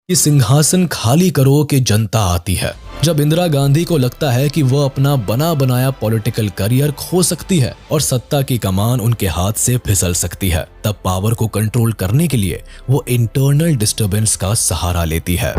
कि सिंहासन खाली करो कि जनता आती है। जब इंदिरा गांधी को लगता है कि वह अपना बना बनाया पॉलिटिकल करियर खो सकती है और सत्ता की कमान उनके हाथ से फिसल सकती है, तब पावर को कंट्रोल करने के लिए वो इंटरनल डिस्टर्बेंस का सहारा लेती है।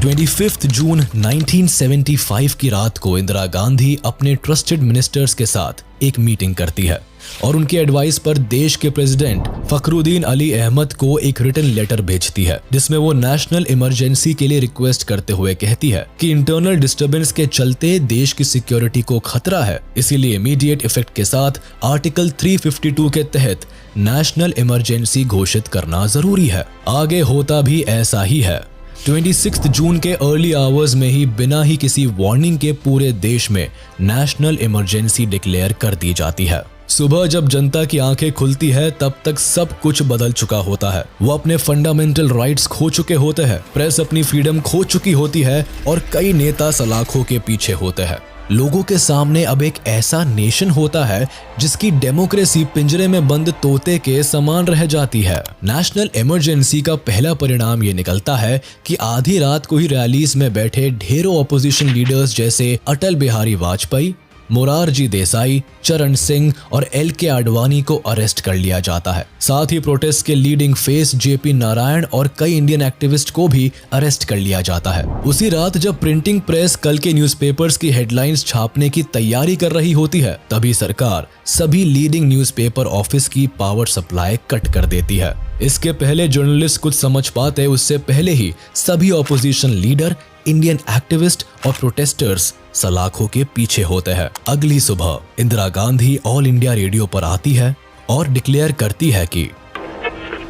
25 जून 1975 की रात को इंदिरा गांधी अपने ट्रस्टेड मिनिस्टर्स के साथ एक मीटिंग करती है और उनके एडवाइस पर देश के प्रेसिडेंट फखरुद्दीन अली अहमद को एक रिटन लेटर भेजती है, जिसमें वो नेशनल इमरजेंसी के लिए रिक्वेस्ट करते हुए कहती है कि इंटरनल डिस्टर्बेंस के चलते देश की सिक्योरिटी को खतरा है, इसीलिए इमीडिएट इफेक्ट के साथ आर्टिकल 352 के तहत नेशनल इमरजेंसी घोषित करना जरूरी है। आगे होता भी ऐसा ही है। 26 जून के अर्ली आवर्स में ही बिना ही किसी वार्निंग के पूरे देश में नेशनल इमरजेंसी डिक्लेयर कर दी जाती है। सुबह जब जनता की आंखें खुलती है तब तक सब कुछ बदल चुका होता है। वो अपने फंडामेंटल राइट्स खो चुके होते हैं, प्रेस अपनी फ्रीडम खो चुकी होती है और कई नेता सलाखों के पीछे होते हैं। लोगों के सामने अब एक ऐसा नेशन होता है जिसकी डेमोक्रेसी पिंजरे में बंद तोते के समान रह जाती है। नेशनल इमरजेंसी का पहला परिणाम ये निकलता है कि आधी रात को ही रैलीज में बैठे ढेरों ऑपोजिशन लीडर्स जैसे अटल बिहारी वाजपेयी, मोरारजी देसाई, चरण सिंह और एल.के. आडवाणी को अरेस्ट कर लिया जाता है। साथ ही प्रोटेस्ट के लीडिंग फेस जे.पी. नारायण और कई इंडियन एक्टिविस्ट को भी अरेस्ट कर लिया जाता है। उसी रात जब प्रिंटिंग प्रेस कल के न्यूज़पेपर्स की हेडलाइंस छापने की तैयारी कर रही होती है, तभी सरकार सभी लीडिंग न्यूज़पेपर ऑफिस की पावर सप्लाई कट कर देती है। इसके पहले जर्नलिस्ट कुछ समझ पाते उससे पहले ही सभी ऑपोजिशन लीडर, इंडियन एक्टिविस्ट और प्रोटेस्टर्स सलाखों के पीछे होते हैं। अगली सुबह Indira Gandhi all India radio पर आती है और डिक्लेयर करती है कि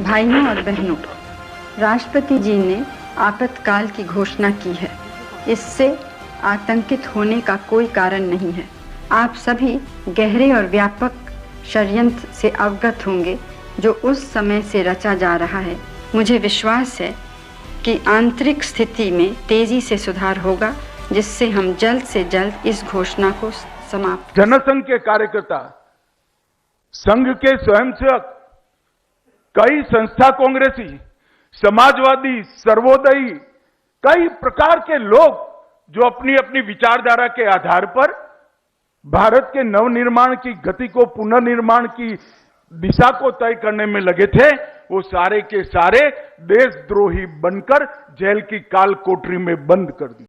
भाइयों और बहनों, राष्ट्रपति जी ने आपातकाल की घोषणा की है। इससे आतंकित होने का कोई कारण नहीं है। आप सभी गहरे और व्यापक षड्यंत्र से अवगत होंगे जो उस समय से रचा जा रहा है। मुझे विश्वास है कि आंतरिक स्थिति में तेजी से सुधार होगा, जिससे हम जल्द से जल्द इस घोषणा को समाप्त। जनसंघ के कार्यकर्ता, संघ के स्वयंसेवक, कई संस्था कांग्रेसी, समाजवादी, सर्वोदयी, कई प्रकार के लोग जो अपनी अपनी विचारधारा के आधार पर भारत के नवनिर्माण की गति को, पुनर्निर्माण की दिशा को तय करने में लगे थे, वो सारे के सारे देशद्रोही बनकर जेल की काल कोठरी में बंद कर दी।